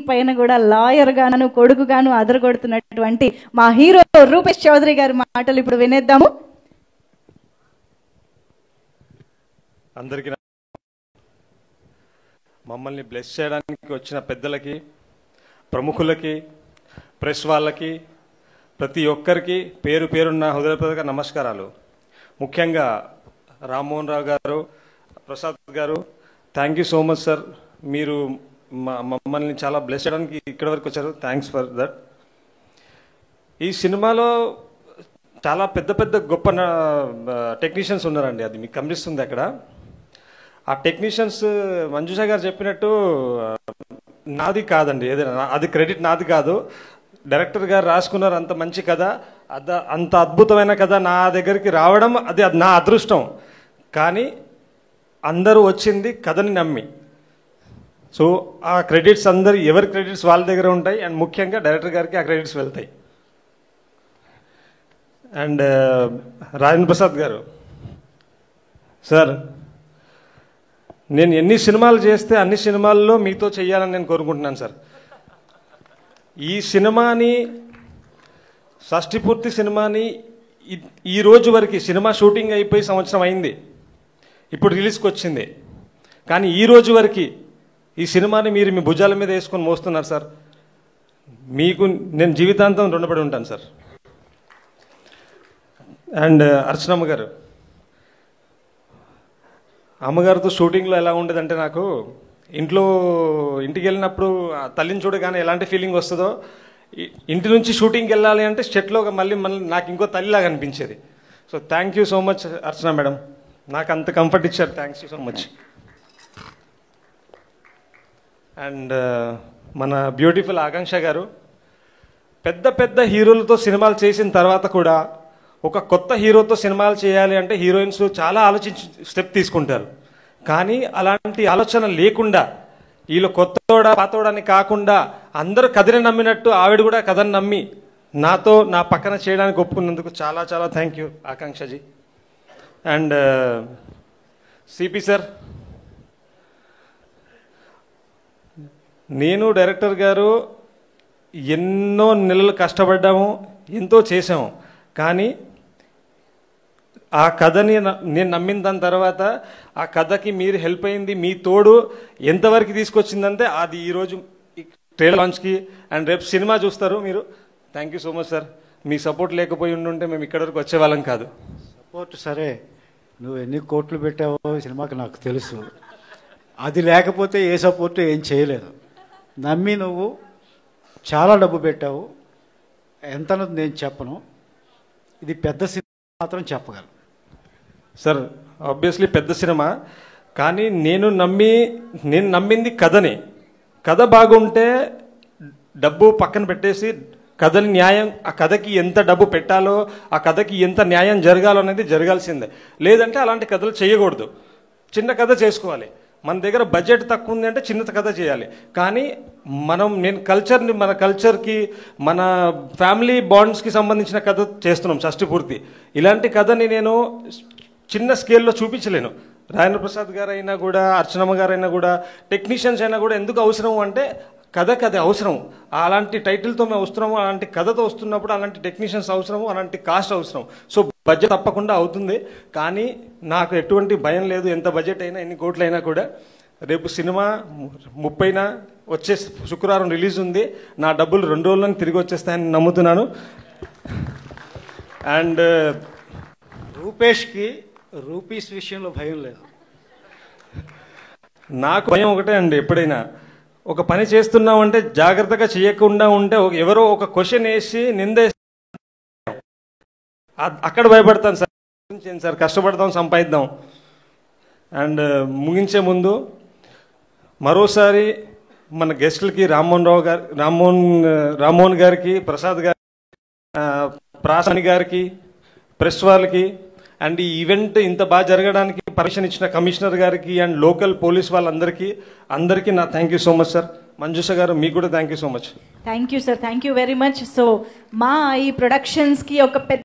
పైన కూడా లాయర్ గాను కొడుకుగాను అదరగొడుతున్నటువంటి మా హీరో రూపేష్ చౌదరి గారి మాటలు ఇప్పుడు వినేద్దాము. అందరికీ మమ్మల్ని బ్లెస్ చేయడానికి వచ్చిన పెద్దలకి, ప్రముఖులకి, ప్రెస్ వాళ్ళకి, ప్రతి ఒక్కరికి పేరు పేరున్న హృదయపూర్వక నమస్కారాలు. ముఖ్యంగా రామ్మోహన్ రావు గారు, ప్రసాద్ గారు, thank you so much sir. మీరు మమ్మల్ని చాలా బ్లెస్ చేయడానికి ఇక్కడి వరకు వచ్చారు. Thanks for that. ఈ సినిమాలో చాలా పెద్ద పెద్ద గొప్ప టెక్నీషియన్స్ ఉన్నారండి. అది మీకు కనిపిస్తుంది అక్కడ. ఆ టెక్నీషియన్స్ మంజుష గారు చెప్పినట్టు నాది కాదండి, ఏదైనా అది క్రెడిట్ నాది కాదు. డైరెక్టర్ గారు రాసుకున్నారు అంత మంచి కథ, అంత అద్భుతమైన కథ నా దగ్గరికి రావడం అది నా అదృష్టం. కానీ అందరూ వచ్చింది కథని నమ్మి. సో ఆ క్రెడిట్స్ ఎవరి క్రెడిట్స్ వాళ్ళ దగ్గర ఉంటాయి. అండ్ ముఖ్యంగా డైరెక్టర్ గారికి ఆ క్రెడిట్స్ వెళ్తాయి. అండ్ రాజేంద్ర ప్రసాద్ గారు సార్, నేను ఎన్ని సినిమాలు చేస్తే అన్ని సినిమాల్లో మీతో చెయ్యాలని నేను కోరుకుంటున్నాను సార్. ఈ సినిమాని, షష్ఠి సినిమాని ఈ రోజు వరకు సినిమా షూటింగ్ అయిపోయి సంవత్సరం అయింది, ఇప్పుడు రిలీజ్కి వచ్చింది. కానీ ఈ రోజు వరకు ఈ సినిమాని మీరు మీ భుజాల మీద వేసుకొని మోస్తున్నారు సార్. మీకు నేను జీవితాంతం రుణపడి ఉంటాను సార్. అండ్ అర్చనమ్మ గారు, అమ్మగారితో షూటింగ్లో ఎలా ఉండేదంటే, నాకు ఇంటికి వెళ్ళినప్పుడు తల్లిని చూడగానే ఎలాంటి ఫీలింగ్ వస్తుందో, ఇంటి నుంచి షూటింగ్కి వెళ్ళాలి అంటే సెట్లో మళ్ళీ నాకు ఇంకో తల్లిలాగా అనిపించేది. So thank you so much Archana madam, నాకు అంత కంఫర్ట్ ఇచ్చారు. Thanks you so much. And మన బ్యూటిఫుల్ ఆకాంక్ష గారు, పెద్ద పెద్ద హీరోలతో సినిమాలు చేసిన తర్వాత కూడా ఒక కొత్త హీరోతో సినిమాలు చేయాలి అంటే హీరోయిన్స్ చాలా ఆలోచించి స్టెప్ తీసుకుంటారు. కానీ అలాంటి ఆలోచన లేకుండా వీళ్ళు కొత్తోడా పాతోడని కాకుండా అందరూ కథని నమ్మినట్టు ఆవిడ కూడా కథని నమ్మి నాతో నా పక్కన చేయడానికి ఒప్పుకున్నందుకు చాలా చాలా thank you Akankshaji. And CP sir, నేను డైరెక్టర్ గారు ఎన్నో నెలలు కష్టపడ్డాము, ఎంతో చేసాము. కానీ ఆ కథని నేను నమ్మిన దాని తర్వాత ఆ కథకి మీరు హెల్ప్ అయింది, మీ తోడు ఎంతవరకు తీసుకొచ్చిందంటే అది ఈరోజు ట్రైలర్ లాంచ్కి అండ్ రేపు సినిమా చూస్తారు మీరు. Thank you so much sir. Me support లేకపోయి ఉండుంటే మేము ఇక్కడి వరకు వచ్చేవాళ్ళం కాదు. సపోర్ట్ సరే, నువ్వు ఎన్ని కోట్లు పెట్టావో సినిమాకి నాకు తెలుసు. అది లేకపోతే ఏ సపోర్ట్ ఏం చేయలేదు. నమ్మి నువ్వు చాలా డబ్బు పెట్టావు. ఎంతనో నేను చెప్పను, ఇది పెద్ద సినిమా మాత్రం చెప్పగలను సార్. ఆబ్వియస్లీ పెద్ద సినిమా, కానీ నేను నమ్మింది కథని. కథ బాగుంటే డబ్బు పక్కన పెట్టేసి కథని న్యాయం, ఆ కథకి ఎంత డబ్బు పెట్టాలో, ఆ కథకి ఎంత న్యాయం జరగాలో అనేది జరగాల్సిందే. లేదంటే అలాంటి కథలు చేయకూడదు. చిన్న కథ చేసుకోవాలి. మన దగ్గర బడ్జెట్ తక్కువ ఉంది అంటే చిన్న కథ చేయాలి. కానీ నేను మన కల్చర్కి, మన ఫ్యామిలీ బాండ్స్కి సంబంధించిన కథ చేస్తున్నాం షష్ఠి పూర్తి. ఇలాంటి కథని నేను చిన్న స్కేల్లో చూపించలేను. రాజేంద్ర ప్రసాద్ గారు అయినా కూడా, అర్చనమ్మ గారు అయినా కూడా, టెక్నీషియన్స్ అయినా కూడా ఎందుకు అవసరం అంటే కథకి అది అవసరం. అలాంటి టైటిల్తో మేము వస్తున్నాము, అలాంటి కథతో వస్తున్నప్పుడు అలాంటి టెక్నీషియన్స్ అవసరము, అలాంటి కాస్ట్ అవసరం. సో బడ్జెట్ తప్పకుండా అవుతుంది. కానీ నాకు ఎటువంటి భయం లేదు. ఎంత బడ్జెట్ అయినా, ఎన్ని కోట్లు అయినా కూడా. రేపు సినిమా 30న వచ్చే శుక్రవారం రిలీజ్ ఉంది. నా డబ్బులు 2 రోజులను తిరిగి వచ్చేస్తాయని నమ్ముతున్నాను. అండ్ రూపేష్కి రూపీస్ విషయంలో భయం లేదు. నాకు భయం ఒకటే అండి, ఎప్పుడైనా ఒక పని చేస్తున్నామంటే జాగ్రత్తగా చేయకుండా ఉంటే ఎవరో ఒక క్వశ్చన్ వేసి అక్కడ భయపడతాను సార్. సార్ కష్టపడతాం, సంపాదిద్దాం. అండ్ ముగించే ముందు మరోసారి మన గెస్టులకి రామ్మోహన్ గారికి, ప్రసాద్ గారికి, ప్రాసాని గారికి, ప్రెస్ వాళ్ళకి, అండ్ ఈ ఈవెంట్ ఇంత బాగా జరగడానికి పర్మిషన్ ఇచ్చిన కమిషనర్ గారికి అండ్ లోకల్ పోలీస్ వాళ్ళందరికీ నా thank you so much sir. Manjusha గారు, మీకు కూడా thank you so much. Thank you sir, thank you very much. So మా ఈ ప్రొడక్షన్స్కి ఒక పెద్ద